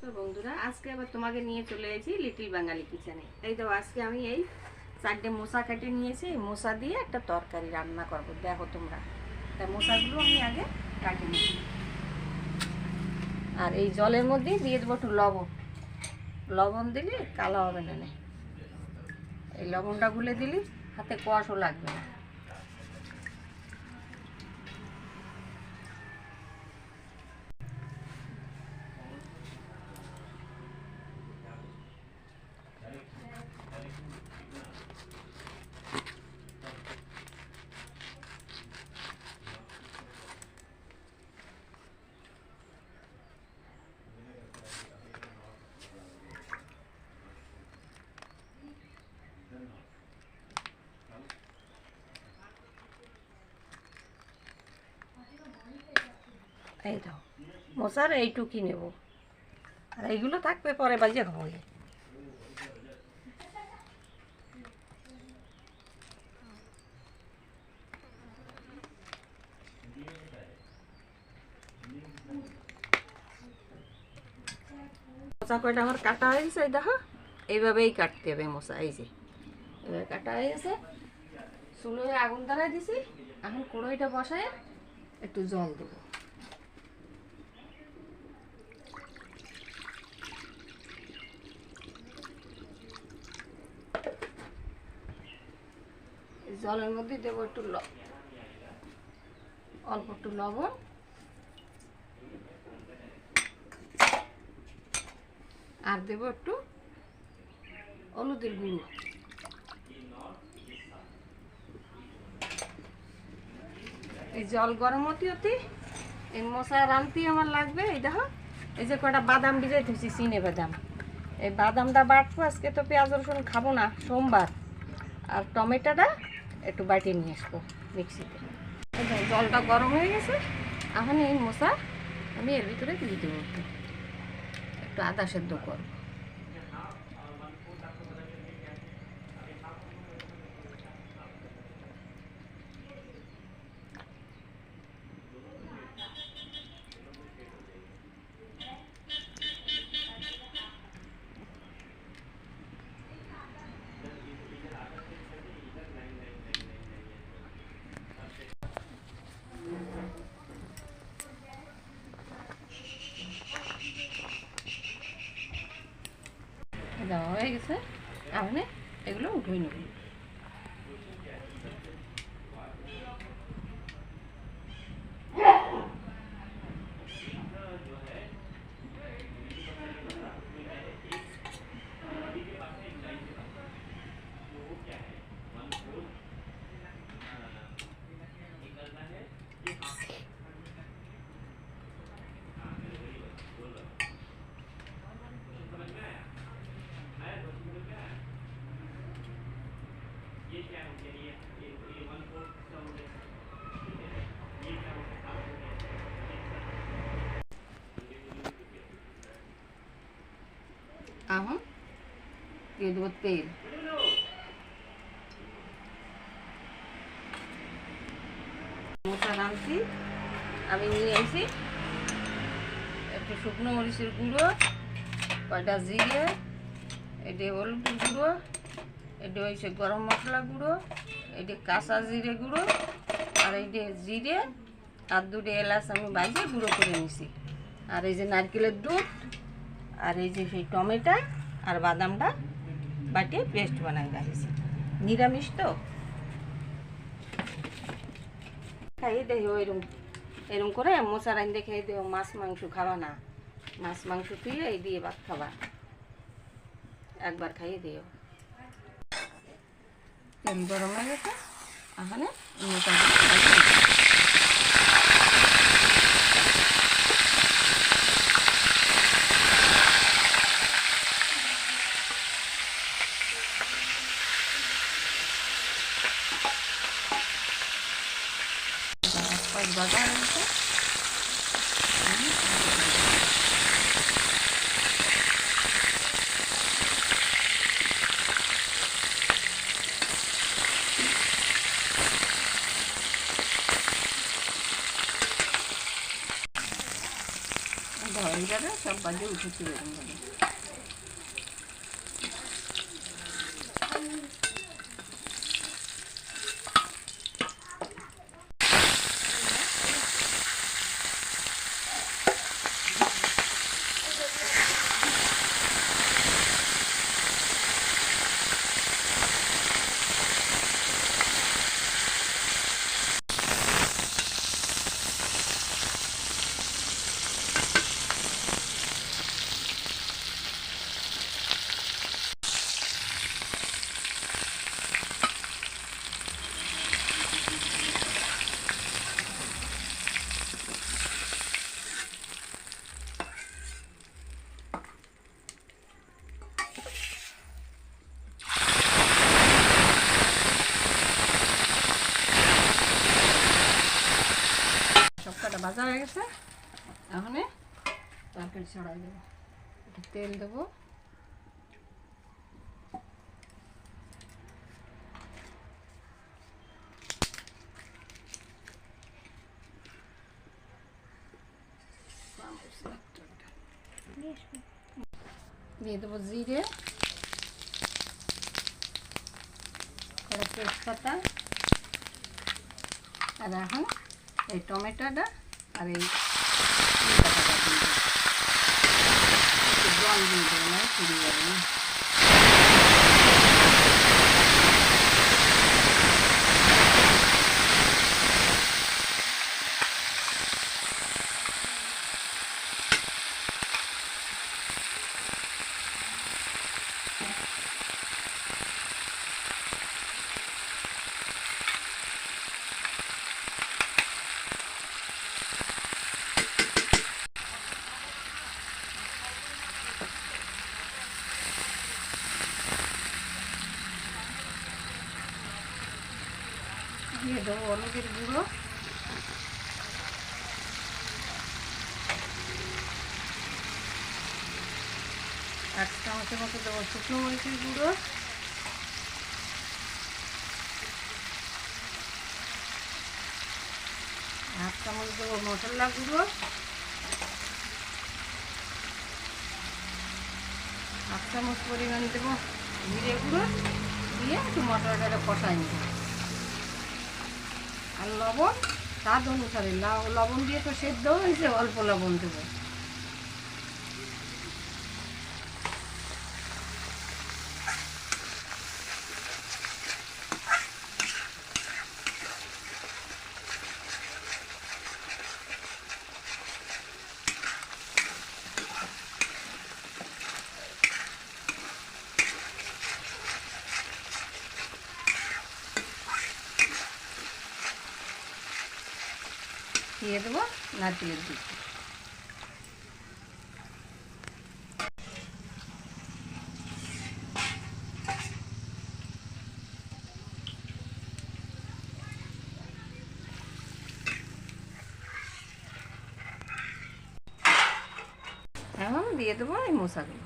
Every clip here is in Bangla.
তো বন্ধুরা, আজকে আবার তোমাকে নিয়ে চলে এসেছি লিটল বাঙালি কিচেনে। এই তো আজকে আমি এই 4টে মোচা কেটে নিয়েছি। এই মোচা দিয়ে একটা তরকারি রান্না করব, দেখো তোমরা। তা মোচাগুলো আমি আগে কাটে নিই, আর এই জলের মধ্যে দিয়ে দেবো একটু লবণ। লবণ দিলে কালো হবে না। এই লবণটা গুলে দিলে হাতে কষও লাগবে না। এই দাও মোচার এইটুকি নেব, আর এইগুলো থাকবে পরে বাজে খাবো। মোচা কয়টা আমার কাটা হয়ে গেছে, এই দেখো এইভাবেই কাটতে হবে মোচা। এই যে এবার কাটা হয়ে গেছে, চুলোয় আগুন ধরাই দিছি। এখন কড়াইটা বসায় একটু জল দেবো। জলের মধ্যে দেবো একটু অল্প একটু লবণ, আর দেবো একটু হলুদের গুঁড়ো। এই জল গরম হতে হতে এই মশলা রানতে আমার লাগবে। এই দেখো এই যে কটা বাদাম ভিজাই থুছি, চিনে বাদাম। এই বাদামটা বাটবো। আজকে তো পেঁয়াজ রসুন খাবো না, সোমবার। আর টমেটোটা একটু বাটিয়ে নিয়ে আসবো মিক্সিতে। জলটা গরম হয়ে গেছে, এখন এই মশলা আমি এর ভিতরে দিয়ে দেবো। একটু আদা সেদ্ধ করবো। দেওয়া হয়ে গেছে, এখন এগুলো উঠে নেব। এখন দিয়ে দেবো তেল। মোচা রাঁধছি আমি নিয়ে আসি একটু শুকনো মরিচের গুঁড়ো, কয়টা জিরে, এটি হলুদের গুঁড়ো, এটি হয়েছে গরম মশলা গুঁড়ো, এটি কাঁচা জিরে গুঁড়ো, আর এইটি জিরে আর 2টে এলাচ আমি বাজিয়ে গুঁড়ো করে নিছি। আর এই যে নারকেলের দুধ, আর এই যে সেই টমেটো আর বাদামটা বাটিয়ে পেস্ট বানাই রাখছি। নিরামিষ তো খাইয়ে দেখো, এরকম করে মোচা রাঁধতে খেয়ে দেবো। মাছ মাংস খাবা না, মাছ মাংস তুই এই দিয়ে ভাত খাবা, একবার খাইয়ে দিও। তেল গরম হয়ে গেছে, এখানে বাজার হয়েছে। এইবারে সব বাজে উঠেছে এরকমভাবে। সবকটা ভাজা হয়ে গেছে, এখন তরকারি ছড়াই দেবো। তেল দেবো, দিয়ে দেবো জিরে, কড়া তেজপাতা, আর এখন এই টমেটোটা আর এই জল দিয়ে দেবো না, পুড়ে যাবে না। দিয়ে দেবো হলুদের গুঁড়ো, এক চামচের মতো দেবো শুকনো মরিচের গুঁড়ো, হাফ চামচ দেবো মশলা গুঁড়ো, হাফ চামচ পরিমাণ দেবো জিরে গুঁড়ো, দিয়ে একটু মশলাটা কষাই নেব। আর লবণ স্বাদ অনুসারে, লবণ দিয়ে তো সেদ্ধ হয়েছে, অল্প লবণ দেবো। দিয়ে দেবো নারকেলের দুধ। এখন দিয়ে দেবো এই মশলাগুলো।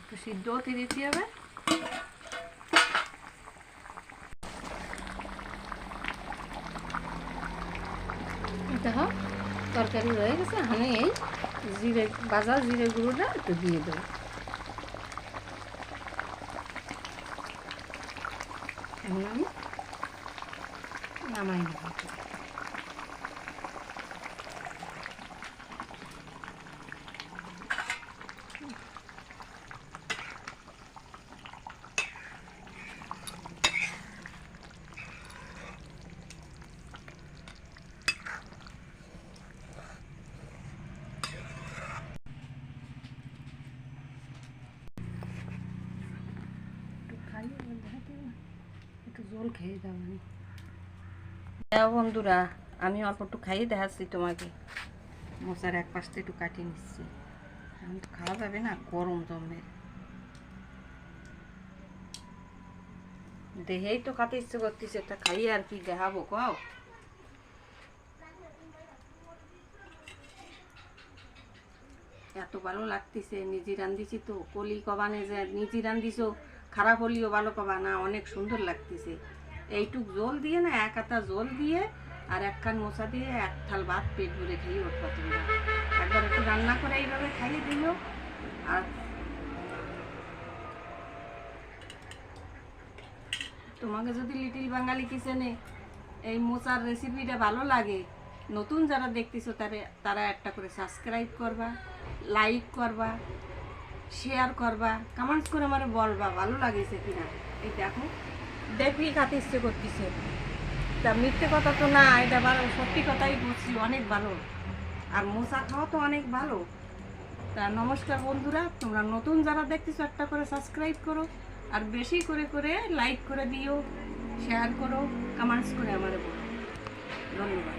একটু সিদ্ধ হতে দিতে হবে। দেখো তরকারি হয়ে গেছে, এখন এই জিরে ভাজা জিরে গুঁড়োটা একটু দিয়ে দেবো। এখন আমি নামাই নেব। একটু জল খেয়ে দাও। হ্যাঁ বন্ধুরা, আমি অল্প একটু খাইয়ে দেখাচ্ছি তোমাকে। মশার এক পাশটা একটু কাটিয়ে নিচ্ছি, এখন তো খাওয়া যাবে না, গরম জমবে। দেহেই তো খাতে ইচ্ছে করতেছে, এটা খাইয়ে আর কি দেখাবো কও। এত ভালো লাগতেছে, নিজে রান্ধিছি তো, কলি কবানে যে নিজে রান্ধিছো, খারাপ হলিও ভালো কবা না, অনেক সুন্দর লাগতেছে। এইটুক জল দিয়ে না, এক আতা জল দিয়ে আর এক খান মশা দিয়ে এক থাল ভাত পেট ভরে খাইয়ে উঠবা তোমরা। একবার একটু রান্না করে এইভাবে খাইয়ে দিও। আর তোমাকে যদি লিটিল বাঙালি কিচেনে এই মোচার রেসিপিটা ভালো লাগে, নতুন যারা দেখতেছো তারা একটা করে সাবস্ক্রাইব করবা, লাইক করবা, শেয়ার করবা, কমেন্টস করে আমার বলবা ভালো লাগেছে কিনা। এই দেখো দেখলেই খাতে ইচ্ছে করতেছে, তা মিথ্যে কথা তো না, এটা ভালো, সত্যি কথাই বলছি, অনেক ভালো। আর মোচা খাওয়া তো অনেক ভালো। তা নমস্কার বন্ধুরা, তোমরা নতুন যারা দেখতেছো একটা করে সাবস্ক্রাইব করো, আর বেশি করে করে লাইক করে দিও, শেয়ার করো, কমেন্টস করে আমারে বলো। ধন্যবাদ।